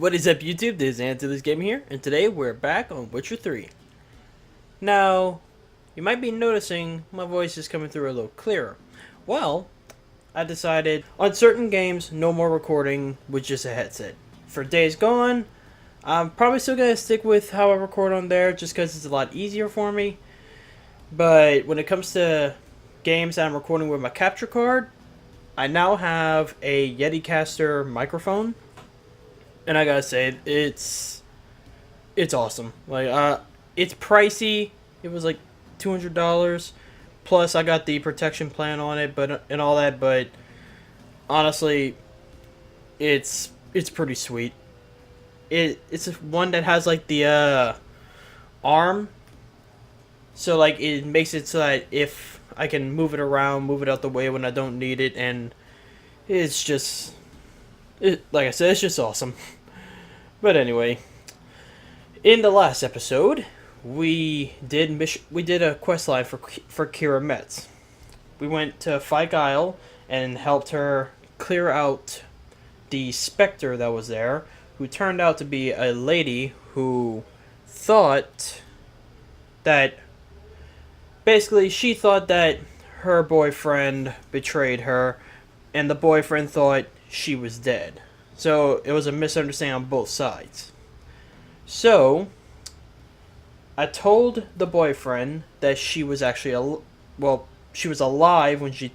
What is up, YouTube? This is Anthony's Game here, and today we're back on Witcher 3. Now, you might be noticing my voice is coming through a little clearer. Well, I decided on certain games, no more recording with just a headset. For Days Gone, I'm probably still going to stick with how I record on there just because it's a lot easier for me. But when it comes to games that I'm recording with my capture card, I now have a Yeticaster microphone. And I gotta say, it's awesome. It's pricey. It was like $200. Plus, I got the protection plan on it, and all that. But honestly, it's pretty sweet. It's one that has like the arm, so like it makes it so that if I can move it around, move it out the way when I don't need it, and it's just like I said, it's just awesome. But anyway, in the last episode, we did a quest line for Kira Metz. We went to Fyke Isle and helped her clear out the specter that was there, who turned out to be a lady who thought that basically she thought that her boyfriend betrayed her, and the boyfriend thought she was dead. So it was a misunderstanding on both sides. So I told the boyfriend that she was actually she was alive when she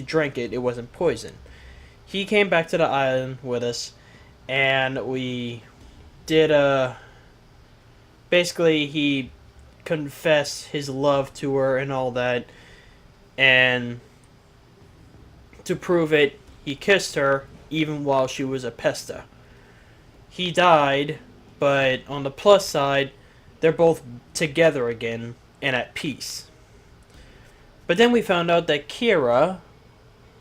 drank it. It wasn't poison. He came back to the island with us, and we did basically he confessed his love to her and all that, and to prove it, he kissed her even while she was a pesta. He died, but on the plus side, they're both together again and at peace. But then we found out that Kira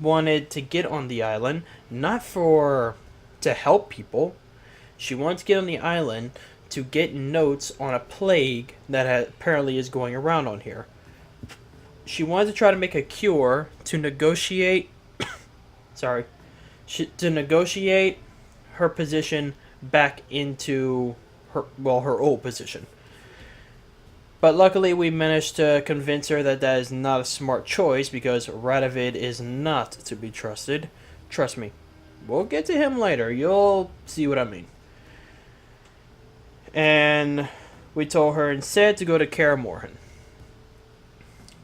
wanted to get on the island, not to help people. She wanted to get on the island to get notes on a plague that apparently is going around on here. She wanted to try to make a cure to negotiate to negotiate her position back into her old position. But luckily we managed to convince her that is not a smart choice, because Radovid is not to be trusted. Trust me. We'll get to him later. You'll see what I mean. And we told her instead to go to Kaer Morhen.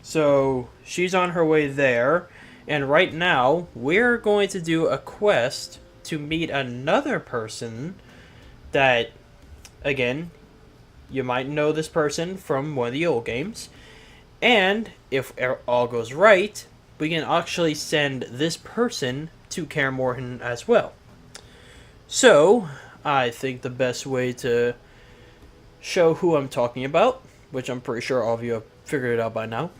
So she's on her way there. And right now, we're going to do a quest to meet another person that, again, you might know this person from one of the old games. And if all goes right, we can actually send this person to Kaer Morhen as well. So, I think the best way to show who I'm talking about, which I'm pretty sure all of you have figured it out by now,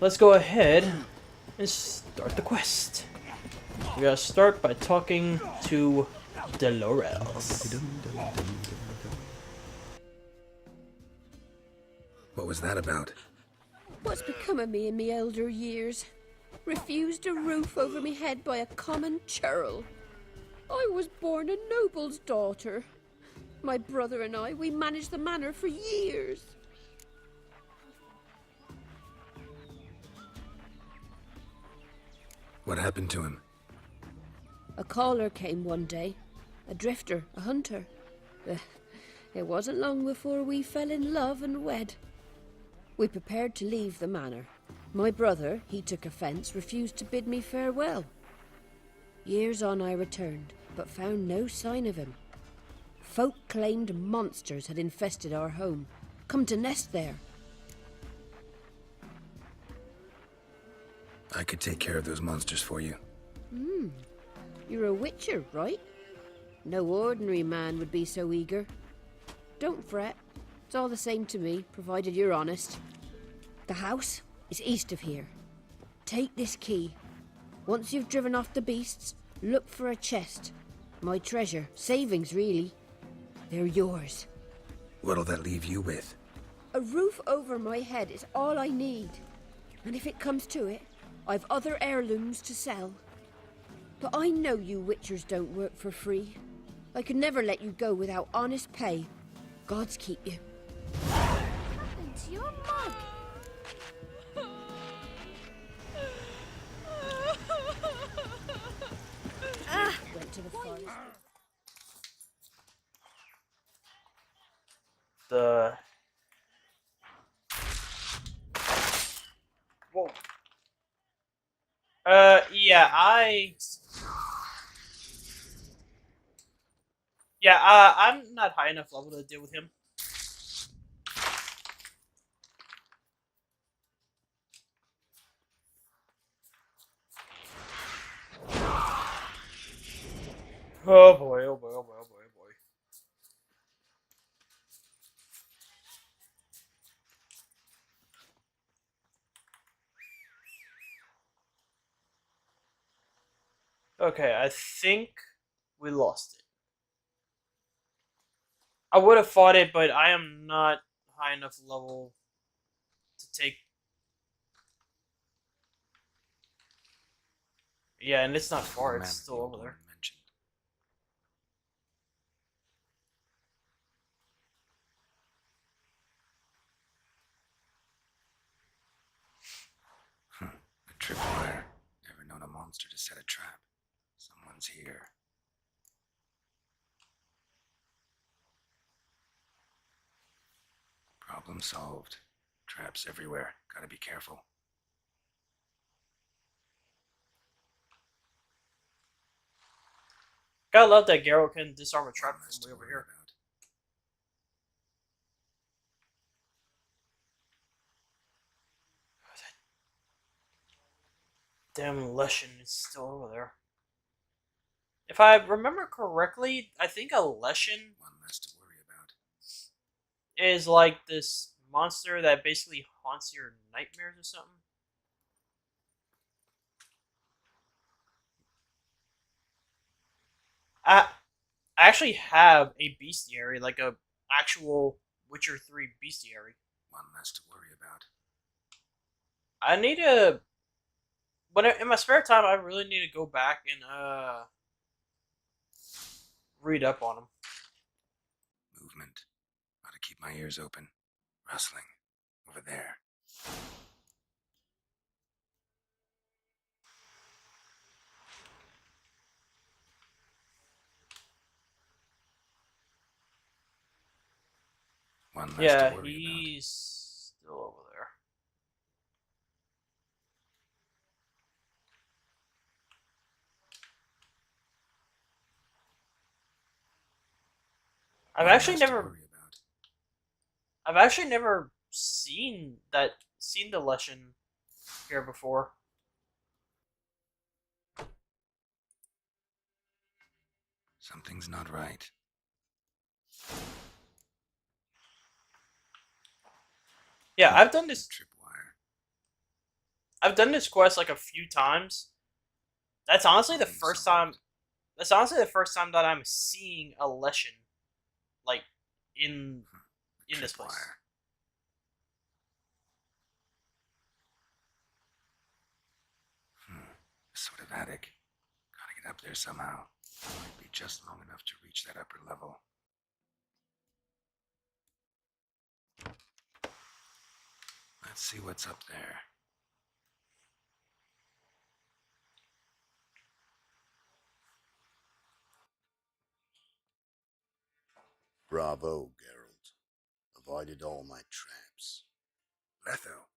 let's go ahead and start the quest. We gotta start by talking to Dolores. What was that about? What's become of me in me elder years? Refused a roof over me head by a common churl. I was born a noble's daughter. My brother and I, we managed the manor for years. What happened to him? A caller came one day. A drifter, a hunter. It wasn't long before we fell in love and wed. We prepared to leave the manor. My brother, he took offence, refused to bid me farewell. Years on I returned, but found no sign of him. Folk claimed monsters had infested our home, come to nest there. I could take care of those monsters for you. You're a witcher, right? No ordinary man would be so eager. Don't fret. It's all the same to me, provided you're honest. The house is east of here. Take this key. Once you've driven off the beasts, look for a chest. My treasure. Savings, really. They're yours. What'll that leave you with? A roof over my head is all I need. And if it comes to it, I've other heirlooms to sell. But I know you witchers don't work for free. I could never let you go without honest pay. Gods keep you. What happened to your mug? Went to the forest. The whoa. I'm not high enough level to deal with him. Oh boy, oh boy, oh boy, oh boy, oh boy. Okay, I think we lost it. I would have fought it, but I am not high enough level to take. Yeah, and it's not far, it's Remember still the over old there. woman mentioned. A tripwire. Never known a monster to set a trap. Someone's here. Problem solved. Traps everywhere. Gotta be careful. Gotta love that Geralt can disarm a trap One less from to way over worry here. about. Damn Leshen is still over there. If I remember correctly, I think a Leshen One less to worry about. is like this monster that basically haunts your nightmares or something. I actually have a bestiary, like a actual Witcher 3 bestiary. One less to worry about. I need to, but in my spare time, I really need to go back and read up on them. Movement. Gotta keep my ears open. Rustling. Over there. One less Yeah, to worry about. he's still over there. I've One actually less to never, worry about. I've actually never seen the Leshen here before. Something's not right. Yeah, I've done this. Tripwire. I've done this quest like a few times. That's honestly the Problem first solved. time. That's honestly the first time that I'm seeing a Leshen, like in this place. Tripwire. Sort of attic. Gotta get up there somehow. Might be just long enough to reach that upper level. Let's see what's up there. Bravo, Geralt. Avoided all my traps. Letho.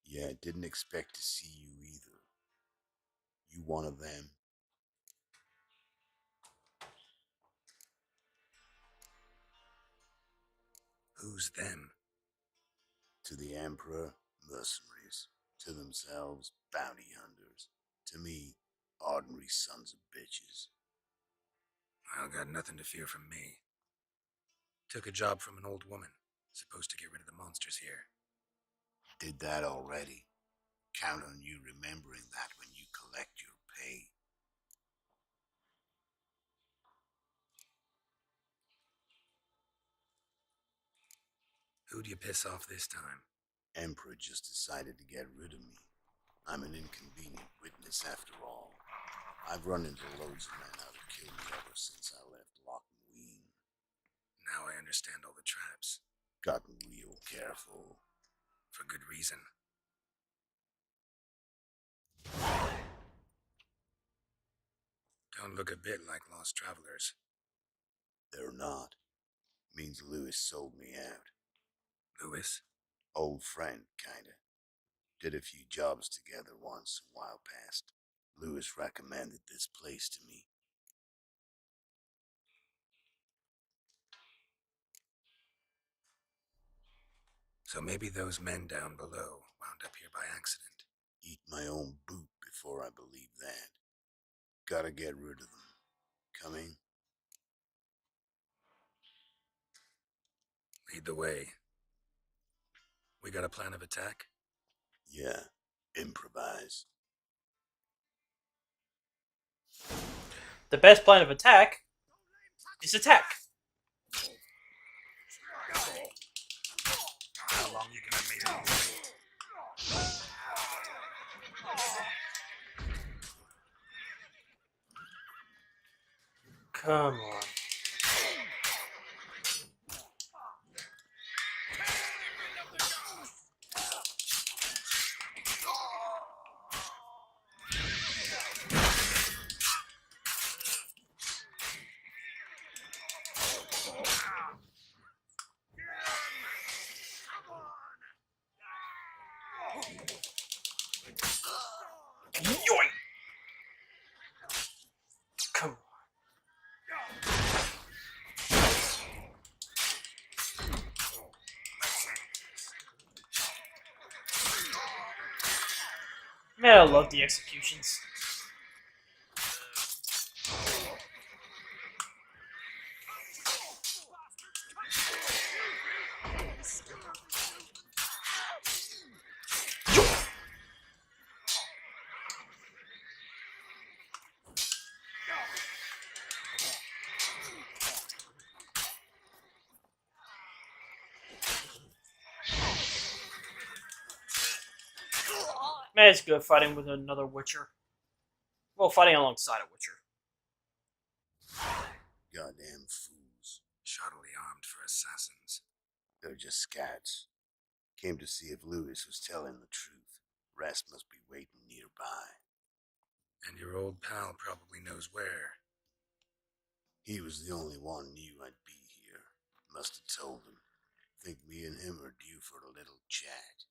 Yeah, didn't expect to see you either. You one of them? Who's them? To the Emperor, mercenaries. To themselves, bounty hunters. To me, ordinary sons of bitches. Well, got nothing to fear from me. Took a job from an old woman. Supposed to get rid of the monsters here. Did that already. Count on you remembering that when you collect your pay. Who'd you piss off this time? Emperor just decided to get rid of me. I'm an inconvenient witness after all. I've run into loads of men out of killed me ever since I left Loch Ween. Now I understand all the traps. Gotten real careful. For good reason. Don't look a bit like lost travelers. They're not. Means Lewis sold me out. Lewis? Old friend, kinda. Did a few jobs together once, a while past. Lewis recommended this place to me. So maybe those men down below wound up here by accident. Eat my own boot before I believe that. Gotta get rid of them. Coming? Lead the way. We got a plan of attack? Yeah. Improvise. The best plan of attack is attack. How long you gonna make it? Come on. Yoink! Come on. Man, I love the executions. Man, it's good fighting with another Witcher. Well, fighting alongside a Witcher. Goddamn fools. Shoddily armed for assassins. They're just scouts. Came to see if Lewis was telling the truth. Rest must be waiting nearby. And your old pal probably knows where. He was the only one knew I'd be here. Must have told him. Think me and him are due for a little chat.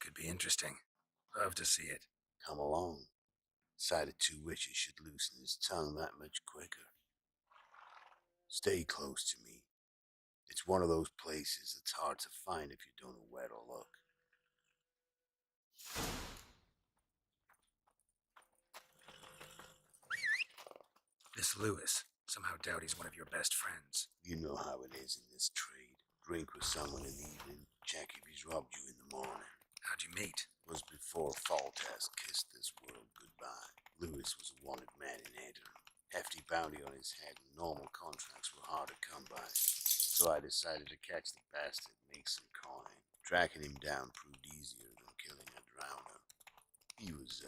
Could be interesting. Love to see it. Come along. Sight of two witches should loosen his tongue that much quicker. Stay close to me. It's one of those places that's hard to find if you don't know where to look. This Lewis. Somehow doubt he's one of your best friends. You know how it is in this trade. Drink with someone in the evening, check if he's robbed you in the morning. How'd you meet? Was before Faltas kissed this world goodbye. Lewis was a wanted man in Edern. Hefty bounty on his head and normal contracts were hard to come by. So I decided to catch the bastard and make some coin. Tracking him down proved easier than killing a drowner. He was,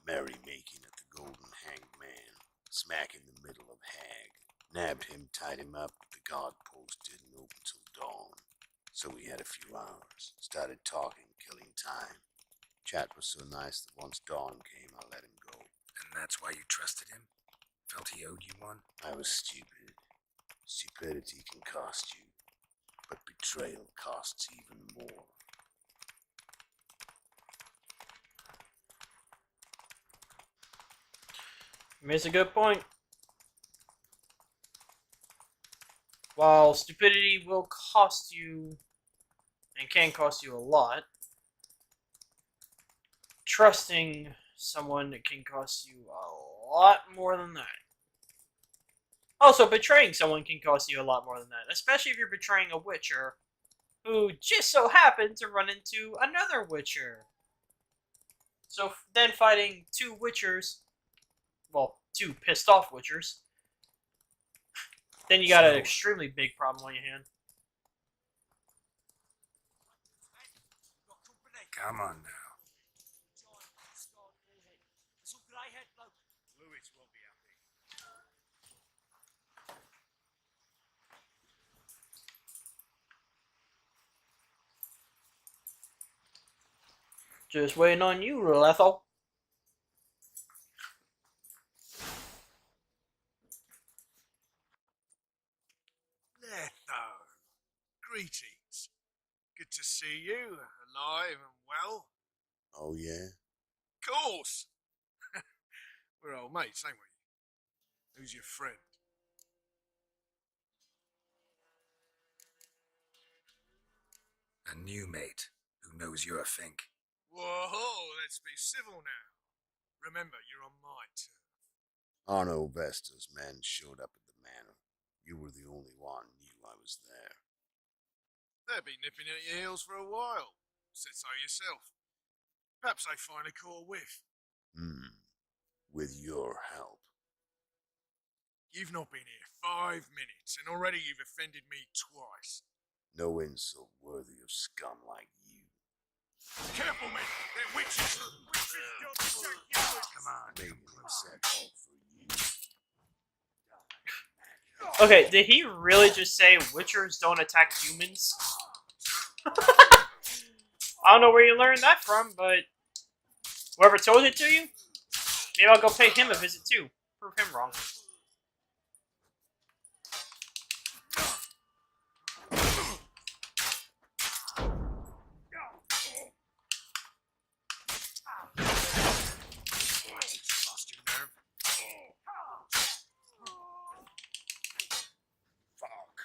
merrymaking at the Golden Hanged Man, smack in the middle of Hag. Nabbed him, tied him up, but the guard post didn't open till dawn. So we had a few hours. Started talking, killing time. Chat was so nice that once dawn came, I let him go. And that's why you trusted him? Felt he owed you one? I was stupid. Stupidity can cost you, but betrayal costs even more. He makes a good point. While stupidity will cost you, and can cost you a lot, trusting someone can cost you a lot more than that. Also, betraying someone can cost you a lot more than that, especially if you're betraying a Witcher who just so happened to run into another Witcher. So then fighting two Witchers, well, two pissed off Witchers, then you got an extremely big problem on your hand. Come on now. Lewis won't be happy. Just waiting on you, Lethal. Letho, greetings. Good to see you, alive and well. Oh, yeah? Course! We're old mates, ain't we? Who's your friend? A new mate who knows you're a fink. Whoa, let's be civil now. Remember, you're on my turf. Arno Vesta's men showed up at the manor. You were the only one who knew I was there. They'll be nipping at your heels for a while. Said so yourself. Perhaps they finally caught a whiff. With your help. You've not been here 5 minutes, and already you've offended me twice. No insult worthy of scum like you. Careful, men! They're witches! Witches don't shake you! Come on, Maybe come they closer. set all for you. Okay, did he really just say witchers don't attack humans? I don't know where you learned that from, but whoever told it to you, maybe I'll go pay him a visit too. Prove him wrong. Lost your nerve. Fuck.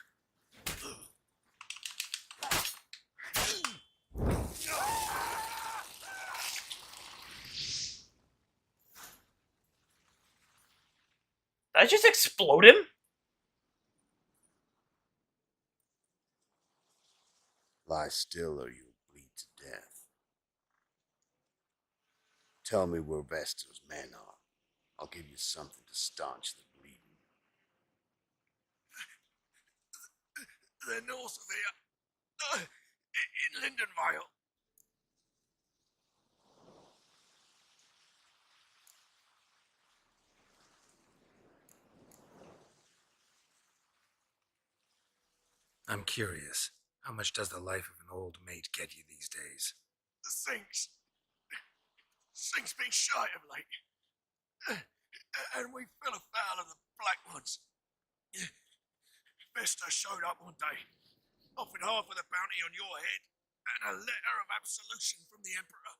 Did I just explode him? Lie still or you'll bleed to death. Tell me where Vestal's men are. I'll give you something to staunch the bleeding. They're north of here. In Lindenvale. I'm curious. How much does the life of an old mate get you these days? The Thing's been shy of late. And we fell afoul of the Black Ones. Vesta showed up one day, offered half of the bounty on your head, and a letter of absolution from the Emperor.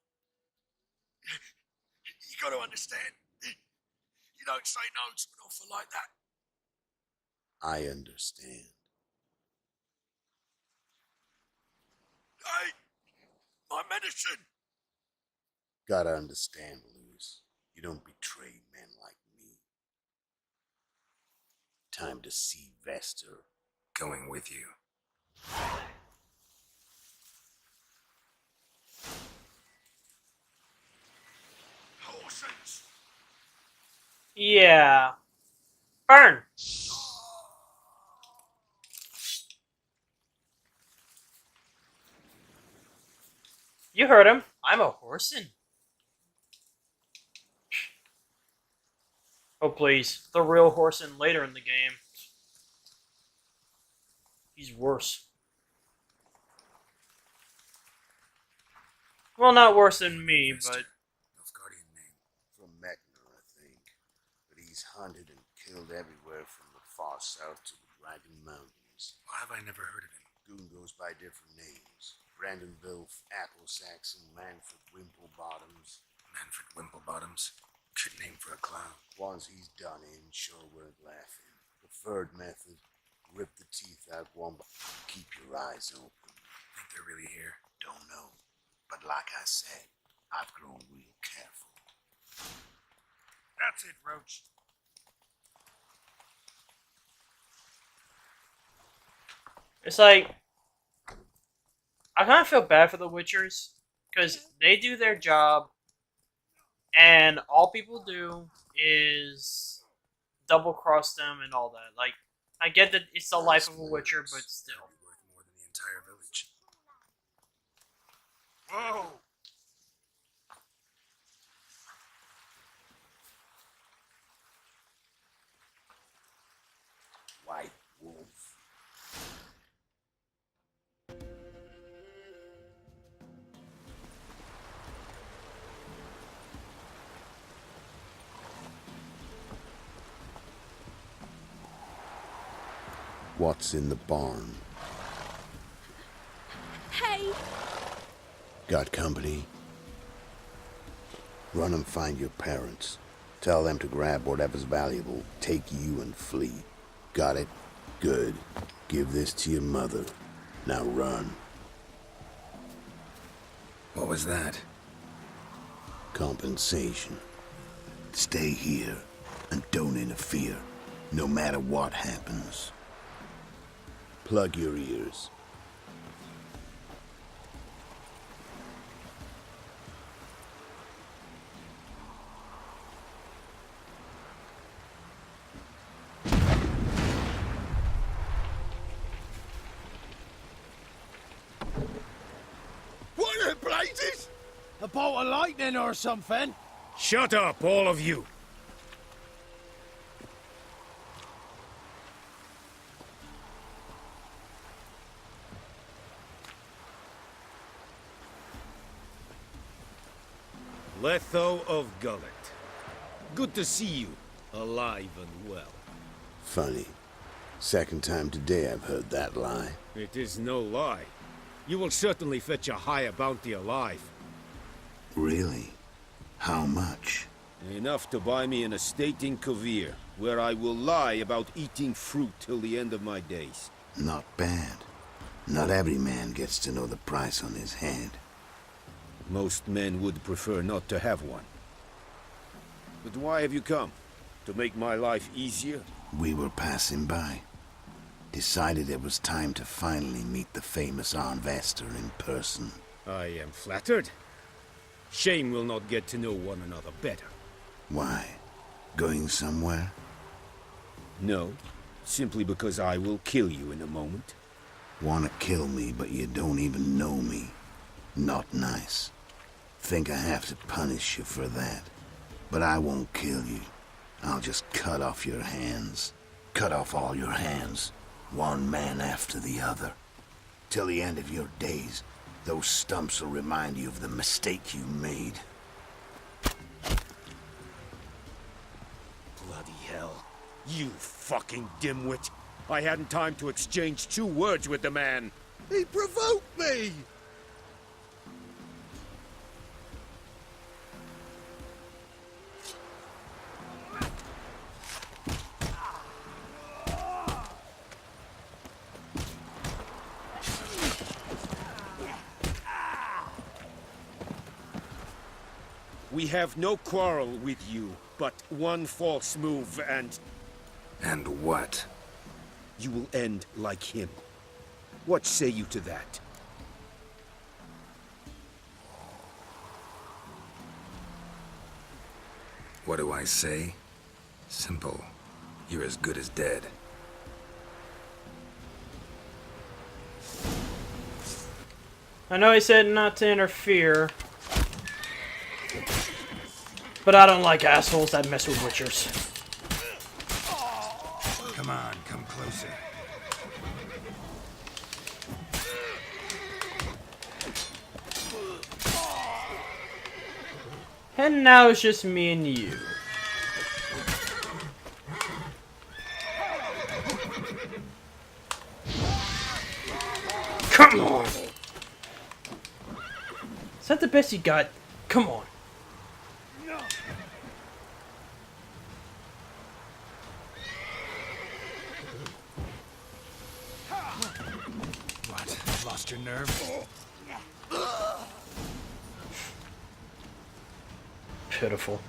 You got to understand, you don't say no to an offer like that. I understand. Hey, my medicine! Gotta understand, Lewis. You don't betray men like me. Time to see Vester. Going with you. Horses! Yeah. Burn! You heard him. I'm a Horsin. Oh please, the real Horsin later in the game. He's worse. Well, not worse than me, but... Nilfgaardian name. From Mechner, I think. But he's hunted and killed everywhere from the far south to the Dragon Mountains. Why have I never heard of him? Goon goes by different names. Brandonville, Apple Saxon, Manfred Wimplebottoms. Manfred Wimplebottoms. Good name for a clown. Ones he's done in sure weren't laughing. Preferred method, rip the teeth out one by... Keep your eyes open. Think they're really here? Don't know. But like I said, I've grown real careful. That's it, Roach. It's like... I kind of feel bad for the Witchers, because they do their job, and all people do is double-cross them and all that. Like, I get that it's the life of a Witcher, but still. That'd be worth more than the entire village. Whoa! white wolf. What's in the barn? Hey! Got company? Run and find your parents. Tell them to grab whatever's valuable, take you and flee. Got it? Good. Give this to your mother. Now run. What was that? Compensation. Stay here and don't interfere, no matter what happens. Plug your ears. What the blazes? A bolt of lightning or something? Shut up, all of you! Letho of Gullet. Good to see you, alive and well. Funny. Second time today I've heard that lie. It is no lie. You will certainly fetch a higher bounty alive. Really? How much? Enough to buy me an estate in Kavir, where I will lie about eating fruit till the end of my days. Not bad. Not every man gets to know the price on his head. Most men would prefer not to have one. But why have you come? To make my life easier? We were passing by. Decided it was time to finally meet the famous Arnvester in person. I am flattered. Shame we'll not get to know one another better. Why? Going somewhere? No, simply because I will kill you in a moment. Wanna kill me, but you don't even know me. Not nice. Think I have to punish you for that. But I won't kill you. I'll just cut off your hands. Cut off all your hands. One man after the other. Till the end of your days, those stumps will remind you of the mistake you made. Bloody hell. You fucking dimwit. I hadn't time to exchange 2 words with the man. He provoked me! We have no quarrel with you, but one false move and And what? you will end like him. What say you to that? What do I say? Simple. You're as good as dead. I know he said not to interfere, but I don't like assholes that mess with witchers. Come on, come closer. And now it's just me and you. Come on! Is that the best you got? Come on. What? Lost your nerve? Pitiful.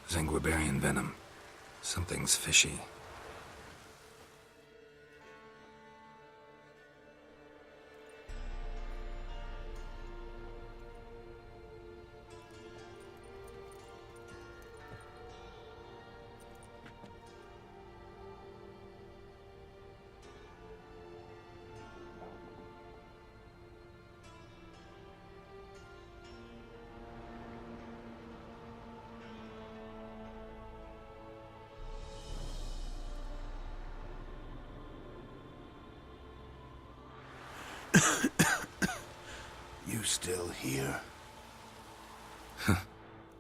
Zenguibarian venom. Something's fishy. You still here?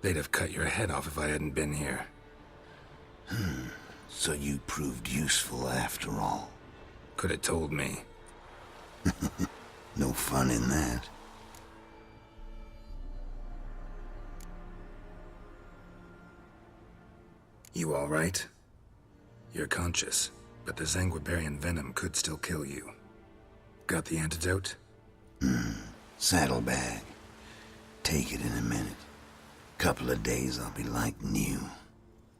They'd have cut your head off if I hadn't been here. So you proved useful after all. Could have told me. No fun in that. You all right? You're conscious, but the Zanguibarian venom could still kill you. Got the antidote? Saddlebag. Take it in a minute. Couple of days I'll be like new.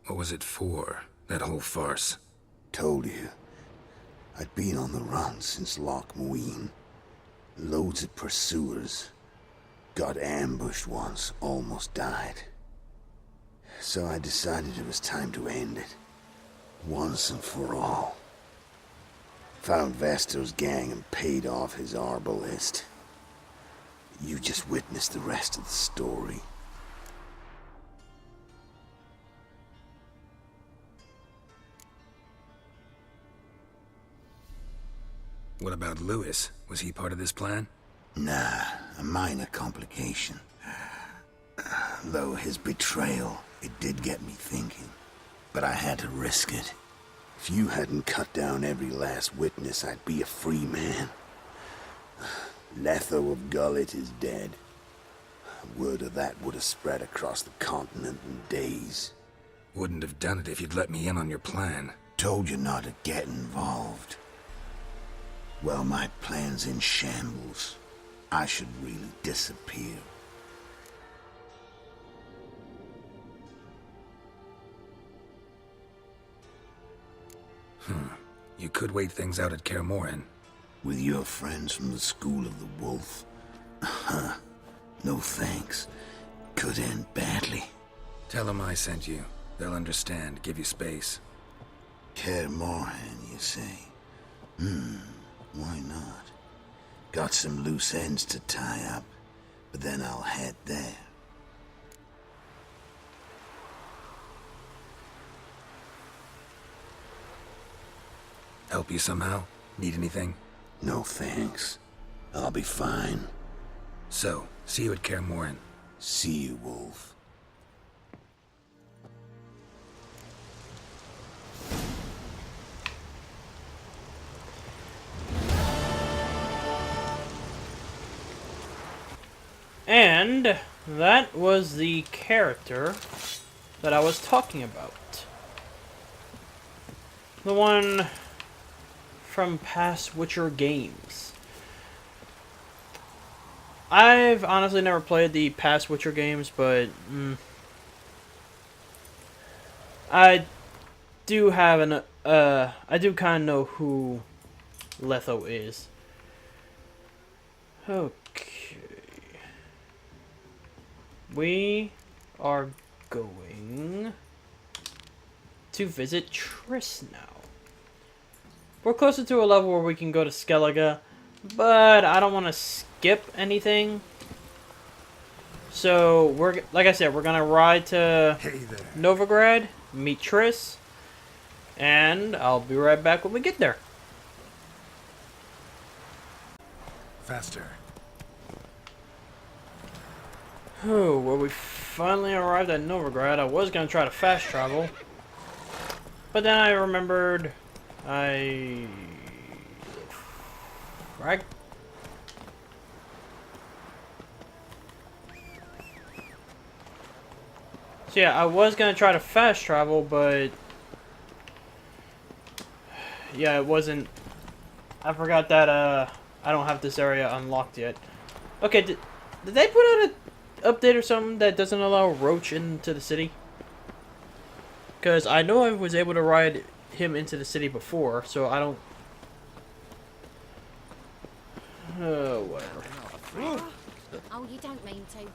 What was it for, that whole farce? Told you. I'd been on the run since Loch Muin. Loads of pursuers. Got ambushed once, almost died. So I decided it was time to end it. Once and for all. Found Vasto's gang and paid off his arbalist. You just witnessed the rest of the story. What about Lewis? Was he part of this plan? Nah, a minor complication. Though his betrayal, it did get me thinking. But I had to risk it. If you hadn't cut down every last witness, I'd be a free man. Letho of Gullet is dead. Word of that would have spread across the continent in days. Wouldn't have done it if you'd let me in on your plan. Told you not to get involved. Well, my plan's in shambles. I should really disappear. You could wait things out at Kaer Morhen. With your friends from the School of the Wolf? No thanks. Could end badly. Tell them I sent you. They'll understand, give you space. Kaer Morhen, you say? Why not? Got some loose ends to tie up, but then I'll head there. Help you somehow? Need anything? No thanks. I'll be fine. So, see you at Kaer Morhen. See you, Wolf. And that was the character that I was talking about. The one from past Witcher games. I've honestly never played the past Witcher games, but I do have an I do kind of know who Letho is. Okay. We are going to visit Triss now. We're closer to a level where we can go to Skellige, but I don't want to skip anything. So we're, like I said, we're gonna ride to Novigrad, meet Triss, and I'll be right back when we get there. Faster. Oh, well, we finally arrived at Novigrad. I was gonna try to fast travel, but then I remembered right. So yeah, I was gonna try to fast travel, but yeah, it wasn't. I forgot that I don't have this area unlocked yet. Okay, did they put out an update or something that doesn't allow Roach into the city? Because I know I was able to ride him into the city before, so I don't. Oh, whatever. Oh, you don't mean to.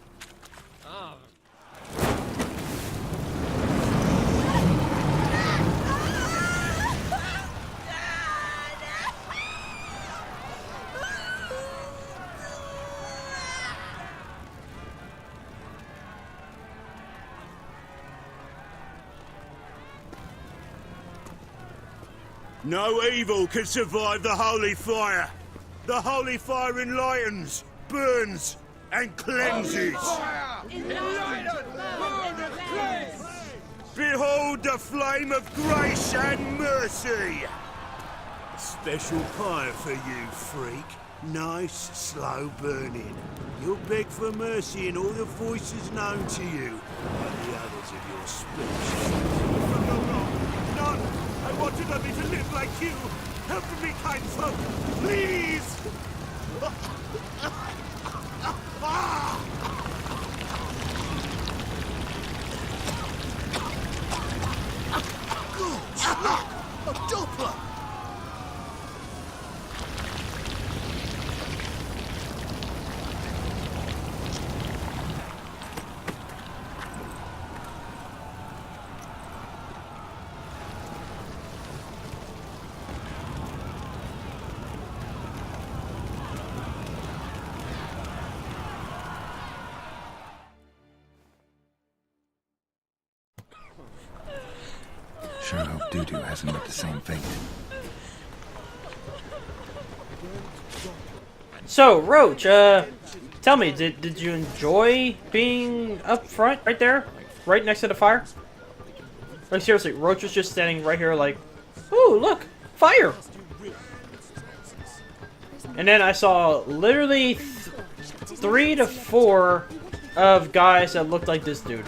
No evil can survive the holy fire. The holy fire enlightens, burns, and cleanses. Behold the flame of grace and mercy. Special pyre for you, freak. Nice, slow burning. You'll beg for mercy in all the voices known to you by the others of your species. No, I wanted only to live like you. Help me, kind folk, please! A Doppler! Sure hope Doo-Doo hasn't met the same fate. So, Roach, tell me, did you enjoy being up front, right there? Right next to the fire? Like, seriously, Roach was just standing right here like, ooh, look, fire! And then I saw literally 3 to 4 of guys that looked like this dude.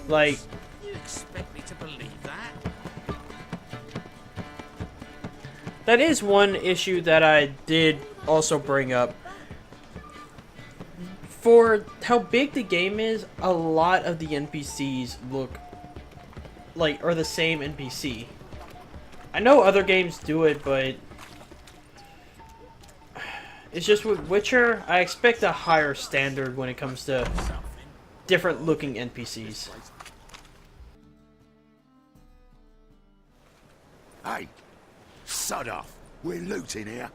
Like, that is one issue that I did also bring up. For how big the game is, a lot of the NPCs look like are the same NPC. I know other games do it, but it's just with Witcher, I expect a higher standard when it comes to different looking NPCs. Hey, sod off. We're looting here.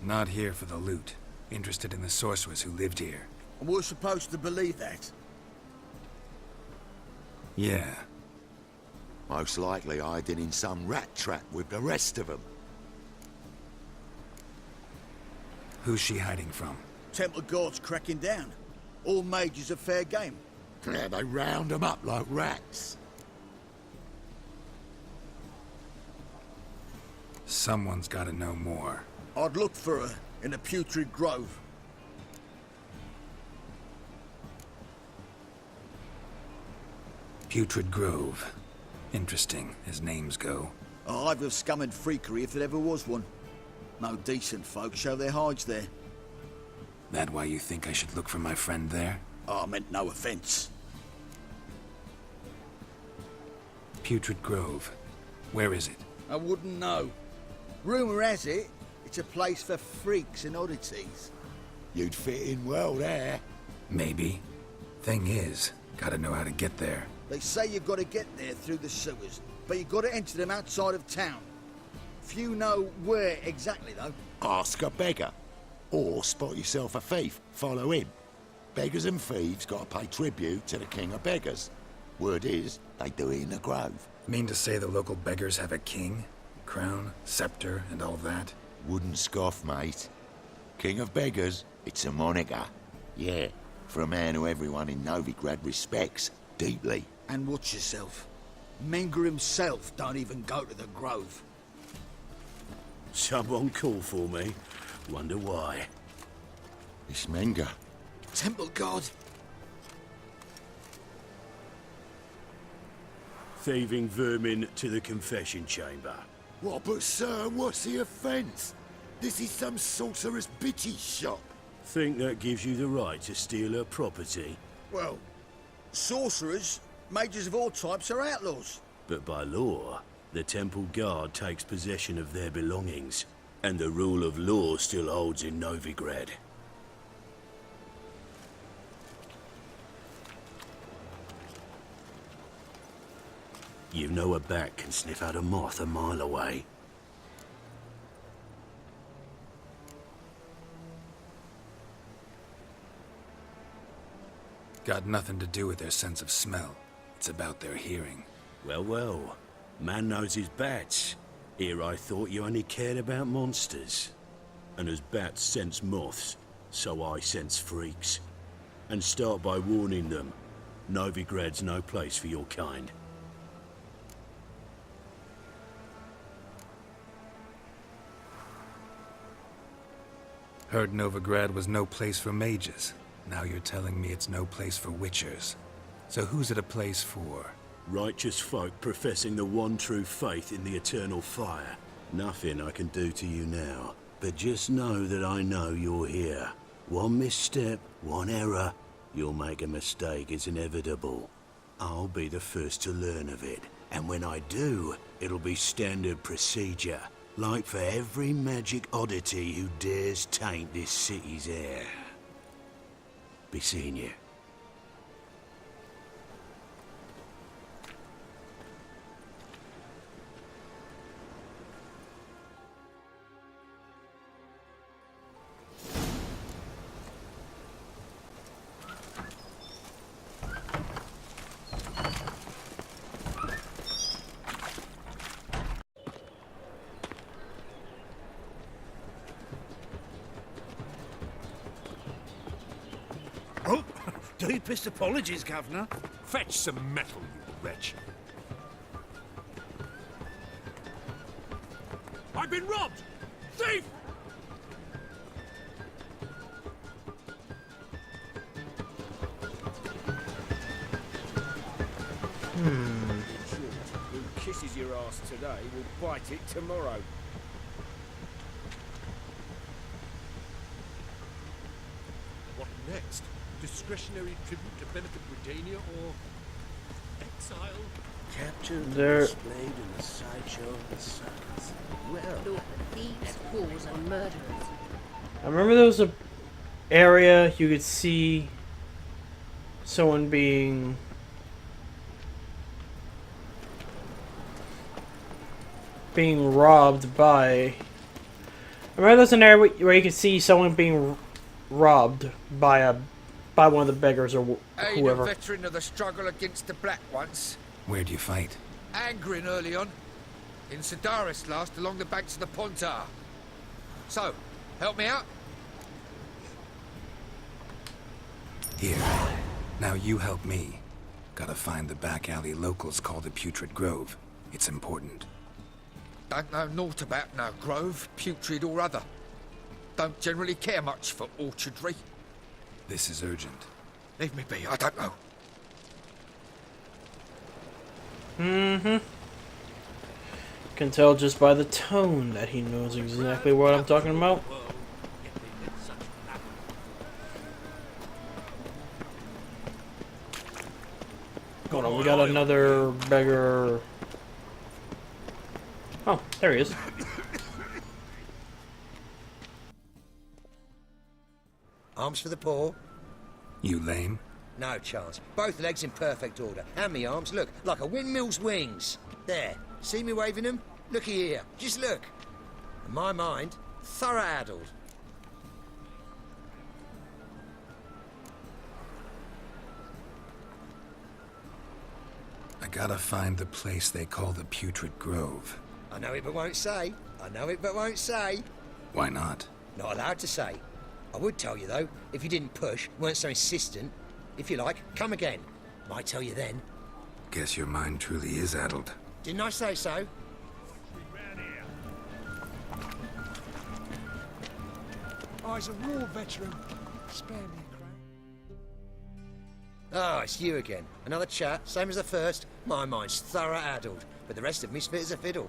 Not here for the loot. Interested in the sorcerers who lived here. And we're supposed to believe that. Yeah. Most likely hiding in some rat trap with the rest of them. Who's she hiding from? Temple Guard's cracking down. All mages are fair game. Yeah, they round them up like rats. Someone's gotta know more. I'd look for her in the Putrid Grove. Putrid Grove. Interesting, as names go. A hive of scum and freakery if there ever was one. No decent folk show their hides there. That why you think I should look for my friend there? I meant no offense. Putrid Grove. Where is it? I wouldn't know. Rumour has it, it's a place for freaks and oddities. You'd fit in well there. Maybe. Thing is, gotta know how to get there. They say you've got to get there through the sewers, but you've got to enter them outside of town. Few know where exactly, though. Ask a beggar. Or spot yourself a thief. Follow him. Beggars and thieves got to pay tribute to the king of beggars. Word is, they do it in the grove. Mean to say the local beggars have a king? Crown, scepter, and all that? Wouldn't scoff, mate. King of beggars, it's a moniker. Yeah, for a man who everyone in Novigrad respects deeply. And watch yourself. Menger himself don't even go to the grove. Someone call for me. Wonder why. It's Menger. Temple God. Thieving vermin to the confession chamber. What, but sir, what's the offence? This is some sorcerer's bitch's shop. Think that gives you the right to steal her property? Well, sorcerers, mages of all types are outlaws. But by law, the temple guard takes possession of their belongings, and the rule of law still holds in Novigrad. You know a bat can sniff out a moth a mile away. Got nothing to do with their sense of smell. It's about their hearing. Well, well. Man knows his bats. Here I thought you only cared about monsters. And as bats sense moths, so I sense freaks. And start by warning them. Novigrad's no place for your kind. Heard Novigrad was no place for mages. Now you're telling me it's no place for witchers. So who's it a place for? Righteous folk professing the one true faith in the eternal fire. Nothing I can do to you now, but just know that I know you're here. One misstep, one error, you'll make a mistake, it's inevitable. I'll be the first to learn of it, and when I do, it'll be standard procedure, like for every magic oddity who dares taint this city's air. Be seeing you. Oh, deepest apologies, Governor. Fetch some metal, you wretch. I've been robbed! Thief! Who kisses your ass today will bite it tomorrow. What next? Discretionary tribute to benefit Redania or exile? Captured There- and displayed in the sideshow of the circus. Well, Look, thieves, whores, and murderers. I remember there was a area you could see someone being robbed by. I remember there's an area where you could see someone being robbed by one of the beggars or whoever. A veteran of the struggle against the Black once. Where'd you fight? Angering early on. In Sedaris last, along the banks of the Pontar. So, help me out? Here. Now you help me. Gotta find the back alley locals call the Putrid Grove. It's important. Don't know naught about no grove, putrid or other. Don't generally care much for orchardry. This is urgent. Leave me be, I don't know. Can tell just by the tone that he knows exactly what I'm talking about. Hold on, we got another beggar. Oh, there he is. Arms for the poor? You lame? No chance. Both legs in perfect order. And me arms, look, like a windmill's wings. There. See me waving them? Looky here. Just look. In my mind, thorough addled. I gotta find the place they call the Putrid Grove. I know it but won't say. I know it but won't say. Why not? Not allowed to say. I would tell you though, if you didn't push, weren't so insistent. If you like, come again. Might tell you then. Guess your mind truly is addled. Didn't I say so? Oh, he's a war veteran. Spare me a crown. Oh, it's you again. Another chat, same as the first. My mind's thorough addled, but the rest of me's fit as a fiddle.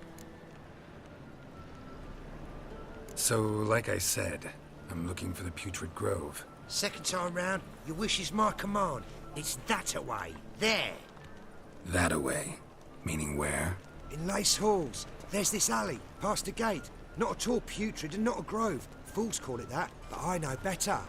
So, like I said, I'm looking for the Putrid Grove. Second time round, your wish is my command. It's that away. There. That away. Meaning where? In Lace Halls. There's this alley, past the gate. Not at all putrid and not a grove. Fools call it that, but I know better.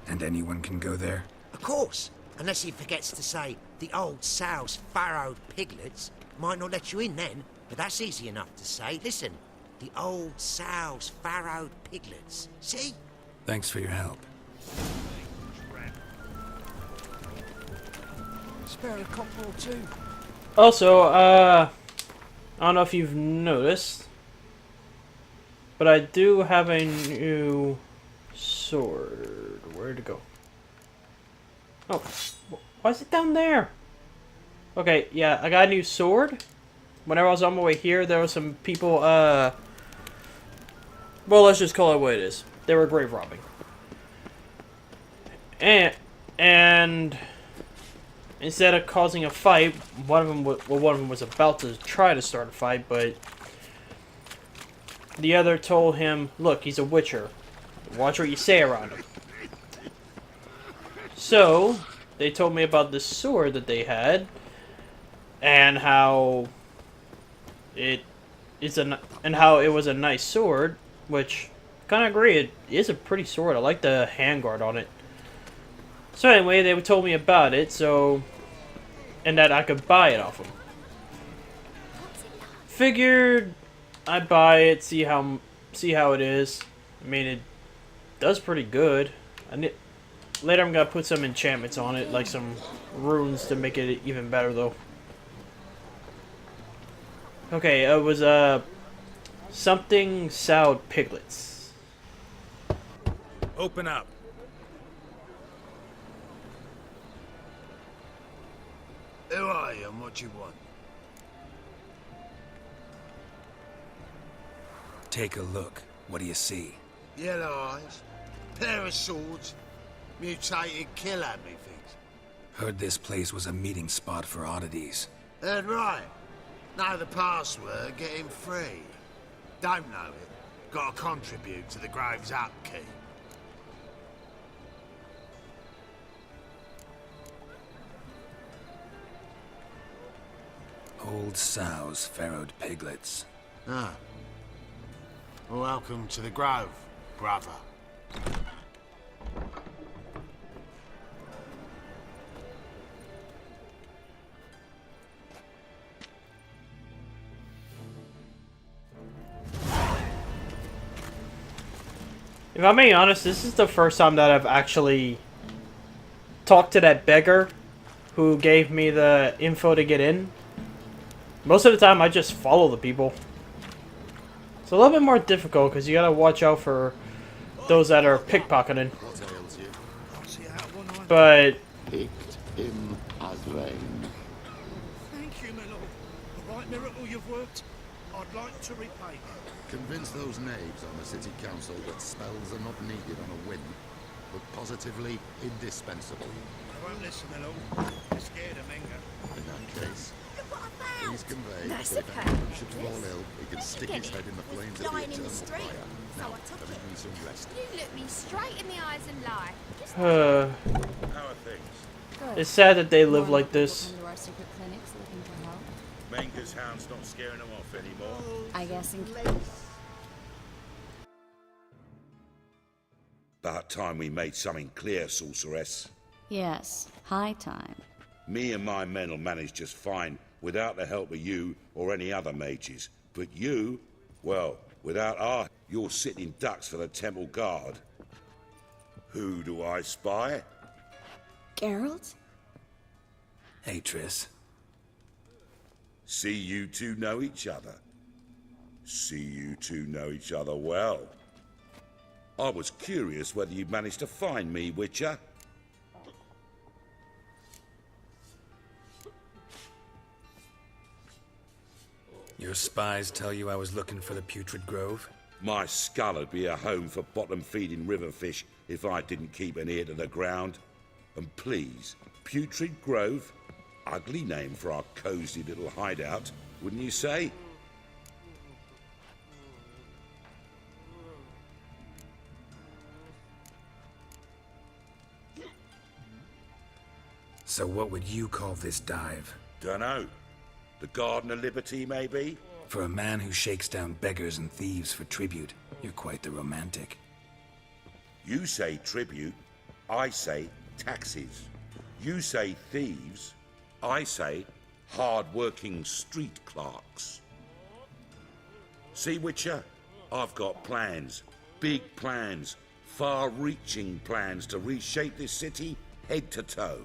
And anyone can go there? Of course. Unless he forgets to say the old sow's farrowed piglets. Might not let you in then, but that's easy enough to say. Listen, the old sow's farrowed piglets. See? Thanks for your help. spare a copper or two. Also, I don't know if you've noticed, but I do have a new sword. Where'd it go? Oh, why is it down there? Okay, yeah, I got a new sword. Whenever I was on my way here, there were some people, well, let's just call it what it is. They were grave robbing. And instead of causing a fight, one of them was about to try to start a fight, but the other told him, look, he's a witcher. Watch what you say around him. So, they told me about this sword that they had, and how it was a nice sword, which I kind of agree, it is a pretty sword. I like the handguard on it. So anyway, they told me about it, and that I could buy it off them. Figured I'd buy it, see how it is. I mean, it does pretty good. Later I'm gonna put some enchantments on it, like some runes to make it even better though. Okay, it was something sowed piglets. Open up. Who are you and what do you want? Take a look. What do you see? Yellow eyes, pair of swords, mutated killer me things. Heard this place was a meeting spot for oddities. Heard right. Know the password, get him free. Don't know it. Gotta contribute to the Grove's upkeep. Old sows, farrowed piglets. Ah. Welcome to the Grove, brother. If I'm being honest, this is the first time that I've actually talked to that beggar who gave me the info to get in. Most of the time, I just follow the people. It's a little bit more difficult because you gotta watch out for those that are pickpocketing. But Picked him as rain. Thank you, my lord. A right miracle you've worked. I'd like to repay you. Convince those knaves on the city council that spells are not needed on a whim, but positively indispensable. I won't listen, my lord. I'm scared of Menga. In that case, please convey That's that if okay. anyone should fall ill, he can stick his head in the flames of the Lying in the eternal street, fire. so Now, I took let me some rest. You look me straight in the eyes and lie. Just How are things? it's sad that they live like this. Come to our secret clinics looking for help. Menga's hound's not scaring them off anymore. I guess in About time we made something clear, sorceress. Yes, high time. Me and my men will manage just fine without the help of you or any other mages. But you, well, without our, you're sitting ducks for the temple guard. Who do I spy? Geralt? Hey, Triss. See you two know each other. See you two know each other well. I was curious whether you'd managed to find me, Witcher. Your spies tell you I was looking for the Putrid Grove? My skull would be a home for bottom-feeding river fish if I didn't keep an ear to the ground. And please, Putrid Grove? Ugly name for our cosy little hideout, wouldn't you say? So what would you call this dive? Dunno. The Garden of Liberty, maybe? For a man who shakes down beggars and thieves for tribute, you're quite the romantic. You say tribute, I say taxes. You say thieves, I say hard-working street clerks. See, Witcher? I've got plans. Big plans. Far-reaching plans to reshape this city head to toe.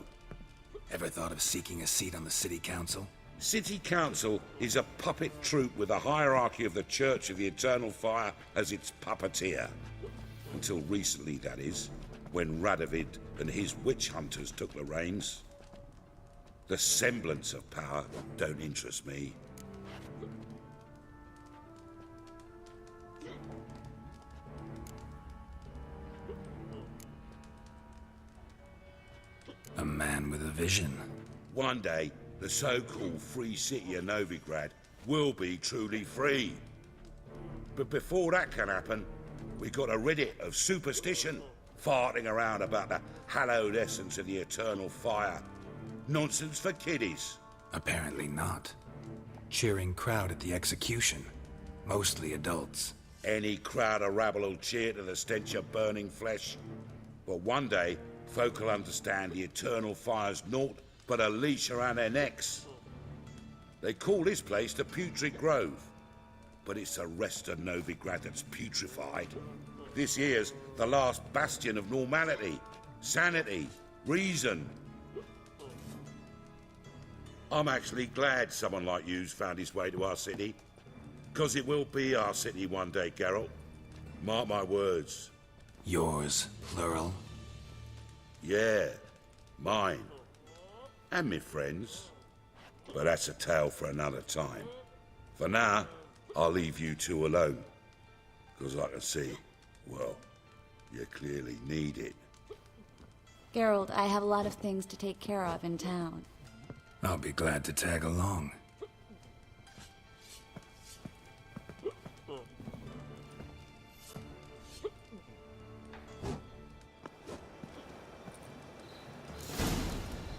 Ever thought of seeking a seat on the city council? City Council is a puppet troupe with a hierarchy of the Church of the Eternal Fire as its puppeteer. Until recently, that is, when Radovid and his witch hunters took the reins. The semblance of power don't interest me. A man with a vision. One day, the so-called free city of Novigrad will be truly free. But before that can happen, we gotta rid it of superstition, farting around about the hallowed essence of the eternal fire. Nonsense for kiddies. Apparently not. Cheering crowd at the execution. Mostly adults. Any crowd of rabble will cheer to the stench of burning flesh. But one day, folk will understand the eternal fire's naught but a leash around their necks. They call this place the Putrid Grove, but it's the rest of Novigrad that's putrefied. This here's the last bastion of normality, sanity, reason. I'm actually glad someone like you's found his way to our city, 'cause it will be our city one day, Geralt. Mark my words. Yours, plural. Yeah, mine. And me friends. But that's a tale for another time. For now, I'll leave you two alone. 'Cause I can see, well, you clearly need it. Geralt, I have a lot of things to take care of in town. I'll be glad to tag along.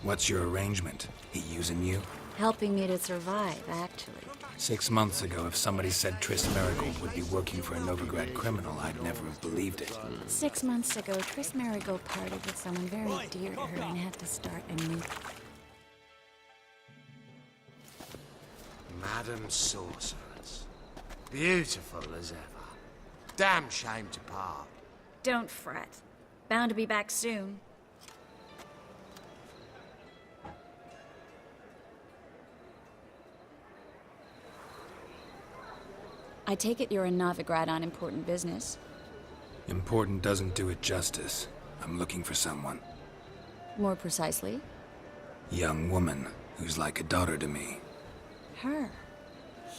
What's your arrangement? He using you? Helping me to survive, actually. 6 months ago, if somebody said Triss Merigold would be working for a Novigrad criminal, I'd never have believed it. 6 months ago, Triss Merigold parted with someone very dear to her and had to start anew. Madam Sorceress. Beautiful as ever. Damn shame to part. Don't fret. Bound to be back soon. I take it you're in Novigrad on important business. Important doesn't do it justice. I'm looking for someone. More precisely? Young woman who's like a daughter to me. Her?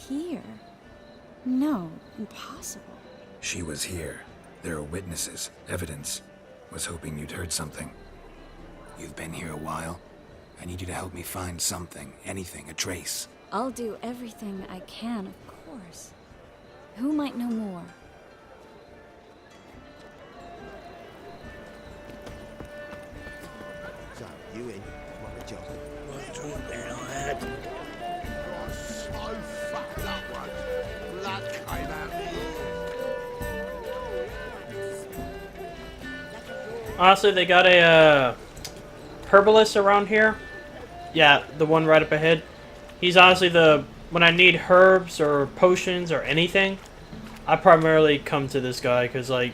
Here? No, impossible. She was here. There are witnesses, evidence. Was hoping you'd heard something. You've been here a while. I need you to help me find something, anything, a trace. I'll do everything I can, of course. Who might know more? So, you in? What a job. So fucked up once. Blood came out of me. Honestly, they got a herbalist around here. Yeah, the one right up ahead. He's honestly when I need herbs or potions or anything, I primarily come to this guy because, like,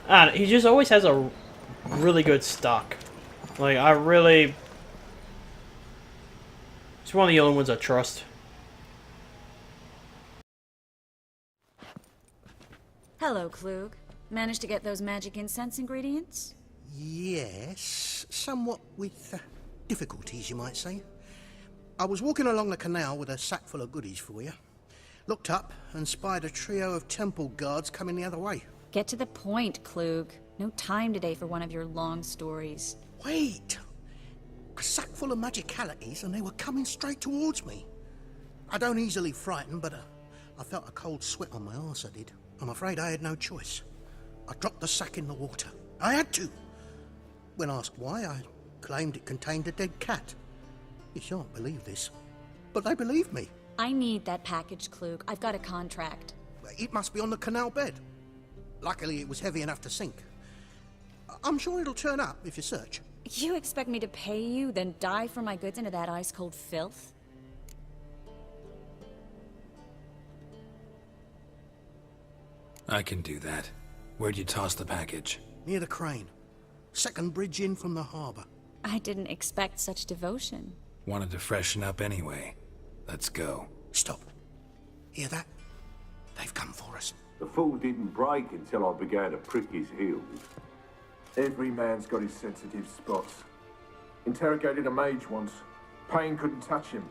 I don't know, he just always has a really good stock. Like, he's one of the only ones I trust. Hello, Klug. Managed to get those magic incense ingredients? Yes, somewhat with difficulties, you might say. I was walking along the canal with a sack full of goodies for you. Looked up and spied a trio of temple guards coming the other way. Get to the point, Klug. No time today for one of your long stories. Wait! A sack full of magicalities and they were coming straight towards me. I don't easily frighten, but I felt a cold sweat on my arse, I did. I'm afraid I had no choice. I dropped the sack in the water. I had to. When asked why, I claimed it contained a dead cat. You shan't believe this, but they believed me. I need that package, Klug. I've got a contract. It must be on the canal bed. Luckily, it was heavy enough to sink. I'm sure it'll turn up if you search. You expect me to pay you, then dive for my goods into that ice-cold filth? I can do that. Where'd you toss the package? Near the crane. Second bridge in from the harbour. I didn't expect such devotion. Wanted to freshen up anyway. Let's go. Stop. Hear that? They've come for us. The fall didn't break until I began to prick his heels. Every man's got his sensitive spots. Interrogated a mage once. Pain couldn't touch him.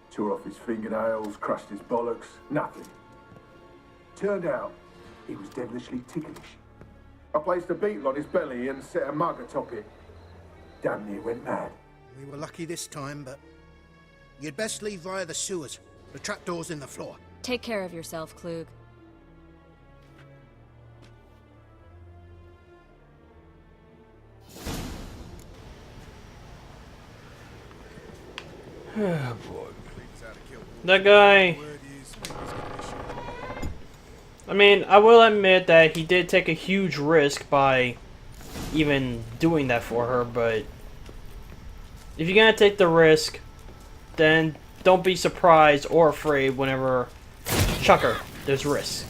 Tore off his fingernails, crushed his bollocks, nothing. Turned out, he was devilishly ticklish. I placed a beetle on his belly and set a mug atop it. Damn near went mad. We were lucky this time, but you'd best leave via the sewers. The trapdoor's in the floor. Take care of yourself, Klug. Oh boy. That guy... I mean, I will admit that he did take a huge risk by even doing that for her, but if you're gonna take the risk, then don't be surprised or afraid whenever chuck her. There's risk.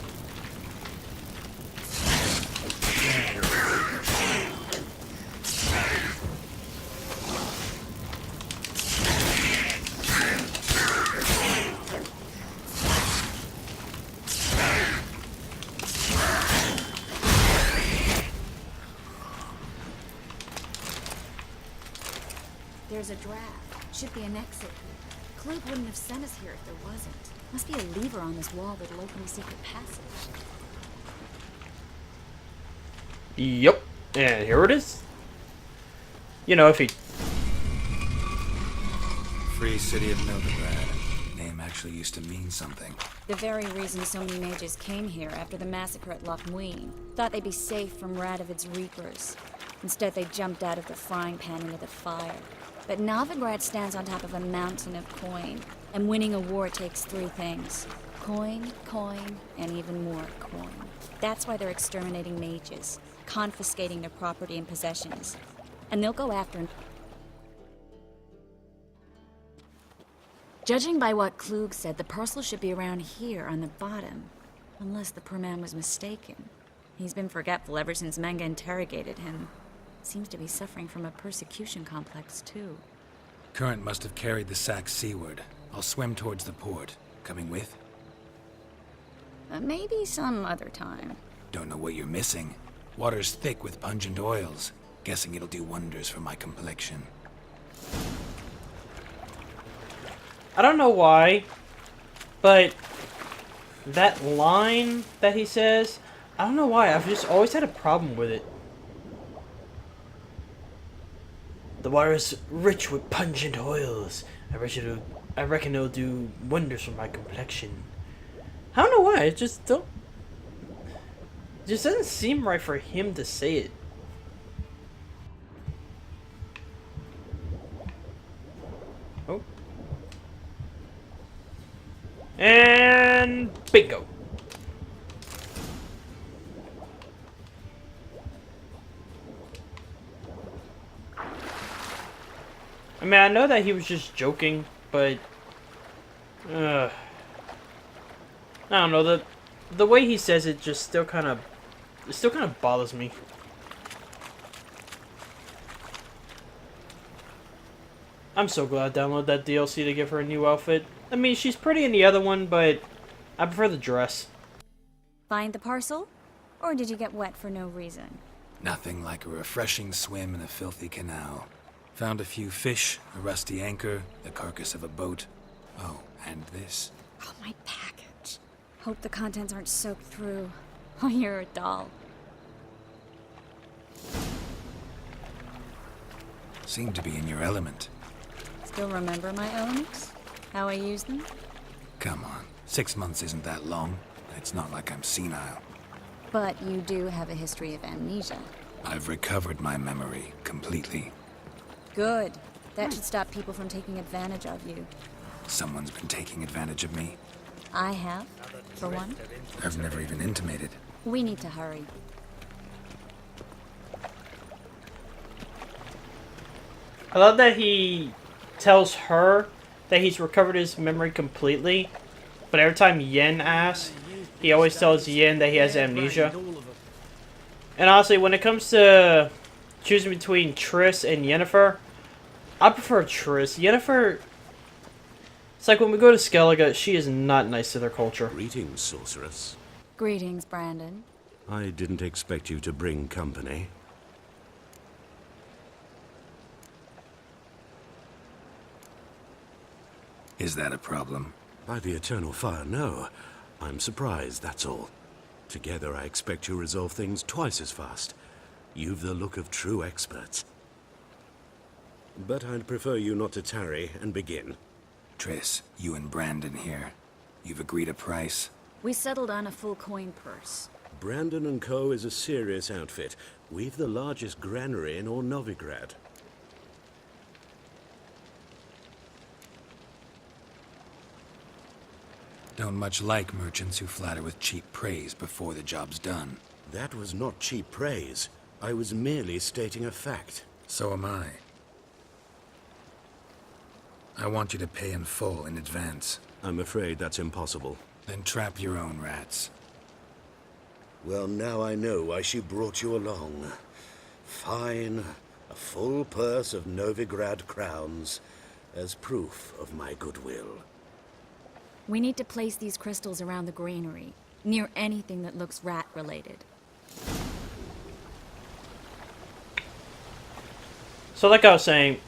There's a draft. Should be an exit here. Klug wouldn't have sent us here if there wasn't. Must be a lever on this wall that'll open a secret passage. Yep. And here it is. You know, if he... Free City of Novigrad. Name actually used to mean something. The very reason so many mages came here after the massacre at Loch Muin. Thought they'd be safe from Radovid's reapers. Instead, they jumped out of the frying pan into the fire. But Novigrad stands on top of a mountain of coin, and winning a war takes three things. Coin, coin, and even more coin. That's why they're exterminating mages, confiscating their property and possessions. And they'll go after... Judging by what Klug said, the parcel should be around here on the bottom. Unless the poor man was mistaken. He's been forgetful ever since Manga interrogated him. Seems to be suffering from a persecution complex, too. Current must have carried the sack seaward. I'll swim towards the port. Coming with? Maybe some other time. Don't know what you're missing. Water's thick with pungent oils. Guessing it'll do wonders for my complexion. I don't know why, but that line that he says, I don't know why, I've just always had a problem with it. The water is rich with pungent oils. I reckon it'll do wonders for my complexion. I don't know why, it just doesn't seem right for him to say it. Oh. And bingo. I mean, I know that he was just joking, but I don't know, the way he says it just still kind of bothers me. I'm so glad I downloaded that DLC to give her a new outfit. I mean, she's pretty in the other one, but I prefer the dress. Find the parcel? Or did you get wet for no reason? Nothing like a refreshing swim in a filthy canal. Found a few fish, a rusty anchor, the carcass of a boat. Oh, and this. Oh, my package. Hope the contents aren't soaked through. Oh, you're a doll. Seem to be in your element. Still remember my elements? How I use them? Come on, 6 months isn't that long. It's not like I'm senile. But you do have a history of amnesia. I've recovered my memory completely. Good. That should stop people from taking advantage of you. Someone's been taking advantage of me. I have, for one. I've never even intimated. We need to hurry. I love that he tells her that he's recovered his memory completely, but every time Yen asks, he always tells Yen that he has amnesia. And honestly, when it comes to choosing between Triss and Yennefer, I prefer Triss. Yennefer, it's like when we go to Skellige, she is not nice to their culture. Greetings, sorceress. Greetings, Brandon. I didn't expect you to bring company. Is that a problem? By the eternal fire, no. I'm surprised, that's all. Together, I expect you resolve things twice as fast. You've the look of true experts. But I'd prefer you not to tarry and begin. Triss, you and Brandon here. You've agreed a price? We settled on a full coin purse. Brandon and Co. is a serious outfit. We've the largest granary in all Novigrad. Don't much like merchants who flatter with cheap praise before the job's done. That was not cheap praise. I was merely stating a fact. So am I. I want you to pay in full in advance. I'm afraid that's impossible. Then trap your own rats. Well, now I know why she brought you along. Fine. A full purse of Novigrad crowns as proof of my goodwill. We need to place these crystals around the granary, near anything that looks rat-related. So like I was saying,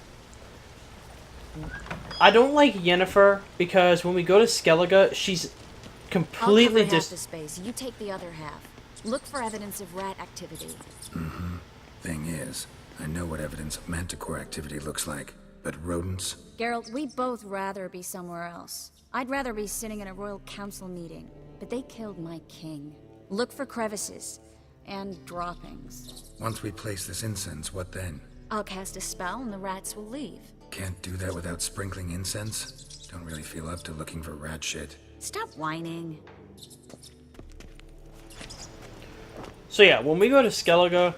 I don't like Yennefer because when we go to Skellige, she's completely I'll cover half the space. You take the other half. Look for evidence of rat activity. Mm-hmm. Thing is, I know what evidence of manticore activity looks like, but rodents? Geralt, we'd both rather be somewhere else. I'd rather be sitting in a royal council meeting, but they killed my king. Look for crevices and droppings. Once we place this incense, what then? I'll cast a spell and the rats will leave. Can't do that without sprinkling incense? Don't really feel up to looking for rat shit. Stop whining. So yeah, when we go to Skellige,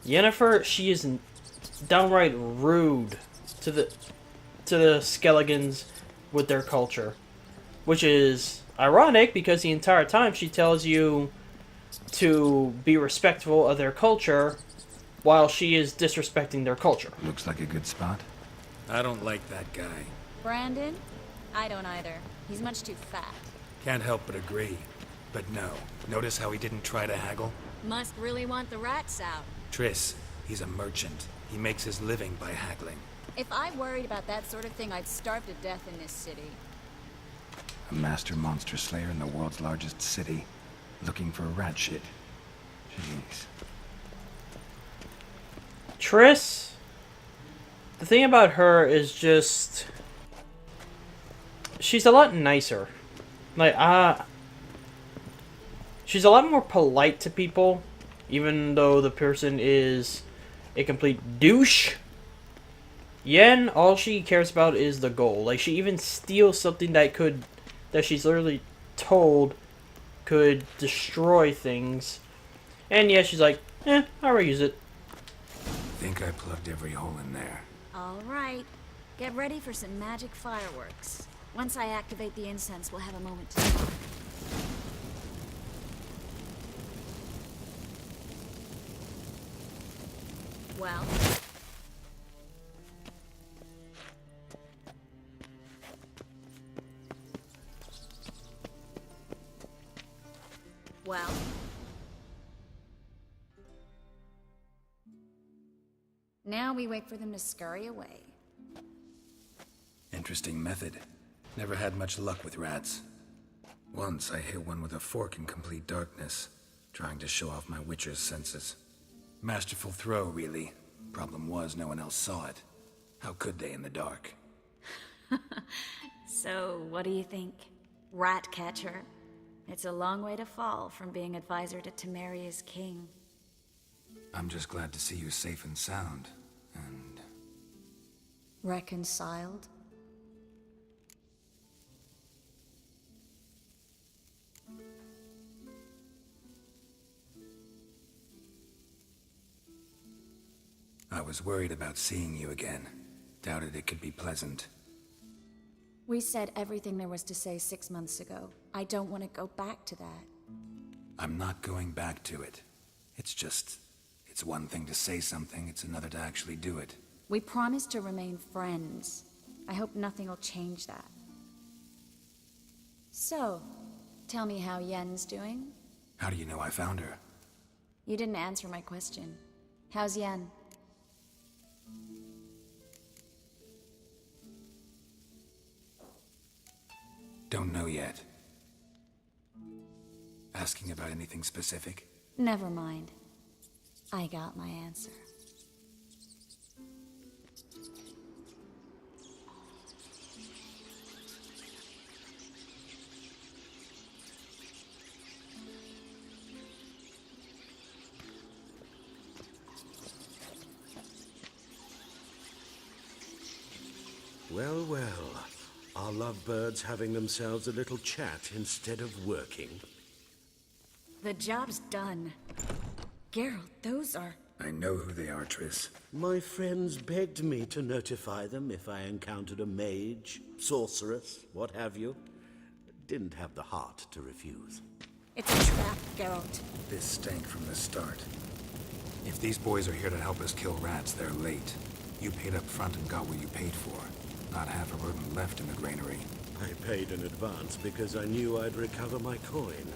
Yennefer, she is downright rude to the Skelligans with their culture, which is ironic because the entire time she tells you to be respectful of their culture while she is disrespecting their culture. Looks like a good spot. I don't like that guy. Brandon? I don't either. He's much too fat. Can't help but agree. But no, notice how he didn't try to haggle? Must really want the rats out. Triss, he's a merchant. He makes his living by haggling. If I worried about that sort of thing, I'd starve to death in this city. A master monster slayer in the world's largest city, looking for rat shit. Jeez. Triss, the thing about her is just she's a lot nicer. Like, she's a lot more polite to people, even though the person is a complete douche. Yen, all she cares about is the goal. Like, she even steals something that she's literally told could destroy things. And yeah, she's like, I'll reuse it. Think I plugged every hole in there. Alright. Get ready for some magic fireworks. Once I activate the incense, we'll have a moment to talk. Well... Well... Now we wait for them to scurry away. Interesting method. Never had much luck with rats. Once I hit one with a fork in complete darkness, trying to show off my witcher's senses. Masterful throw, really. Problem was, no one else saw it. How could they in the dark? So, what do you think? Rat catcher? It's a long way to fall from being advisor to Temeria's king. I'm just glad to see you safe and sound, and... Reconciled? I was worried about seeing you again. Doubted it could be pleasant. We said everything there was to say 6 months ago. I don't want to go back to that. I'm not going back to it. It's It's one thing to say something, it's another to actually do it. We promised to remain friends. I hope nothing will change that. So, tell me how Yen's doing? How do you know I found her? You didn't answer my question. How's Yen? Don't know yet. Asking about anything specific? Never mind. I got my answer. Well, well. Are lovebirds having themselves a little chat instead of working? The job's done. Geralt, those are... I know who they are, Triss. My friends begged me to notify them if I encountered a mage, sorceress, what have you. Didn't have the heart to refuse. It's a trap, Geralt. This stank from the start. If these boys are here to help us kill rats, they're late. You paid up front and got what you paid for. Not half a rodent left in the granary. I paid in advance because I knew I'd recover my coin.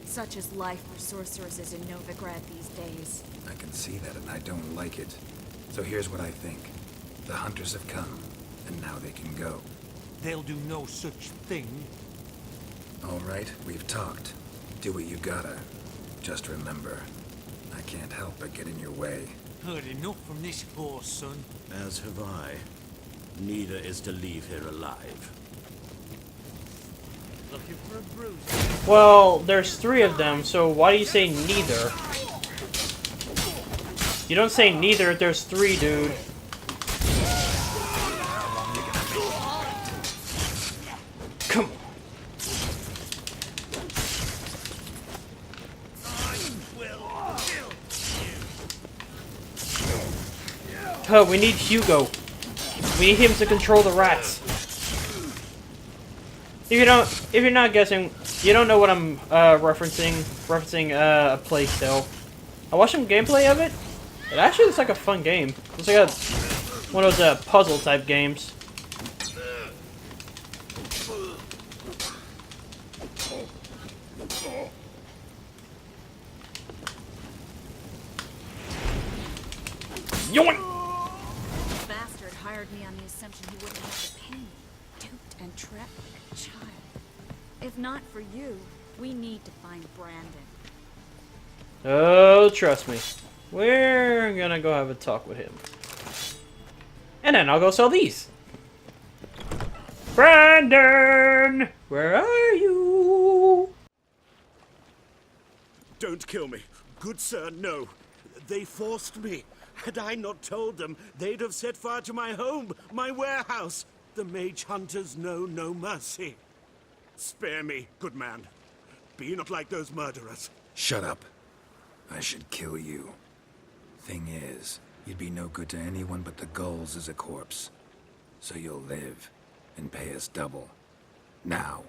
Such is life for sorceresses in Novigrad these days. I can see that and I don't like it. So here's what I think. The hunters have come, and now they can go. They'll do no such thing. All right, we've talked. Do what you gotta. Just remember, I can't help but get in your way. Heard enough from this horse, son. As have I. Neither is to leave here alive. Looking for a bruise. Well, there's 3 of them, so why do you say neither? You don't say neither if there's 3, dude. Come on. Oh, we need Hugo. We need him to control the rats. If you're not guessing, you don't know what I'm referencing a playstill. I watched some gameplay of it. It actually looks like a fun game. It's like one of those puzzle type games. Yoink! Bastard hired me on the assumption he wouldn't have to pay me. Duped and trapped like a child. If not for you, we need to find Brandon. Oh, trust me. We're gonna go have a talk with him. And then I'll go sell these. Brandon! Where are you? Don't kill me. Good sir, no. They forced me. Had I not told them, they'd have set fire to my home, my warehouse. The mage hunters know no mercy. Spare me, good man. Be not like those murderers. Shut up. I should kill you. Thing is, you'd be no good to anyone but the gulls as a corpse. So you'll live and pay us double. Now.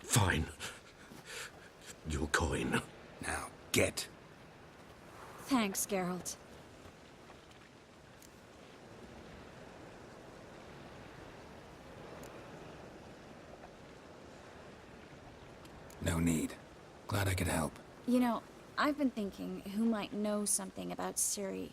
Fine. Your coin. Now, get. Thanks, Geralt. No need. Glad I could help. You know, I've been thinking who might know something about Ciri.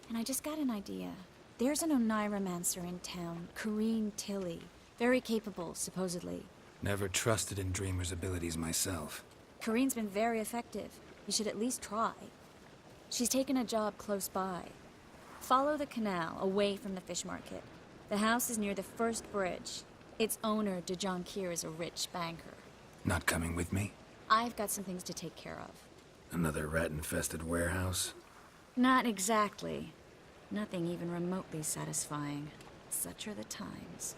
And I just got an idea. There's an Oneiromancer in town, Corinne Tilly. Very capable, supposedly. Never trusted in Dreamer's abilities myself. Corinne's been very effective. You should at least try. She's taken a job close by. Follow the canal, away from the fish market. The house is near the first bridge. Its owner, De Jonquier, is a rich banker. Not coming with me? I've got some things to take care of. Another rat-infested warehouse? Not exactly. Nothing even remotely satisfying. Such are the times.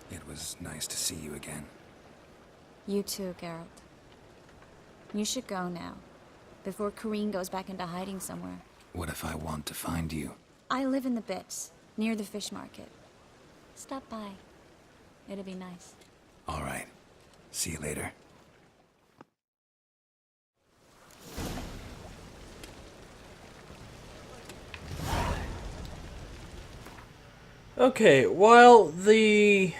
It was nice to see you again. You too, Geralt. You should go now, before Corinne goes back into hiding somewhere. What if I want to find you? I live in the Bits, near the fish market. Stop by. It'll be nice. All right. See you later. Okay, while the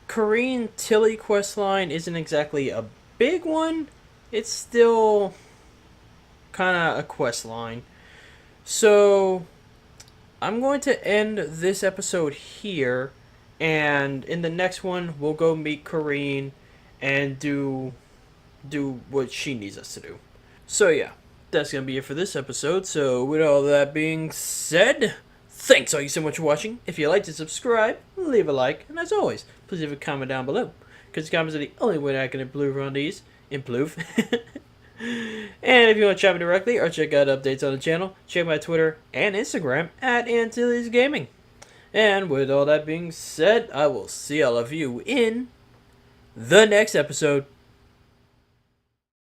Korean Tilly questline isn't exactly a big one, it's still kind of a quest line. So I'm going to end this episode here, and in the next one we'll go meet Corrine and do what she needs us to do. So yeah, that's gonna be it for this episode. So with all that being said, thanks all you so much for watching. If you like to subscribe, leave a like, and as always, please leave a comment down below, because comments are the only way I can improve on these. Improve. And if you want to chat me directly or check out updates on the channel, check my Twitter and Instagram at Antilles Gaming. And with all that being said, I will see all of you in the next episode.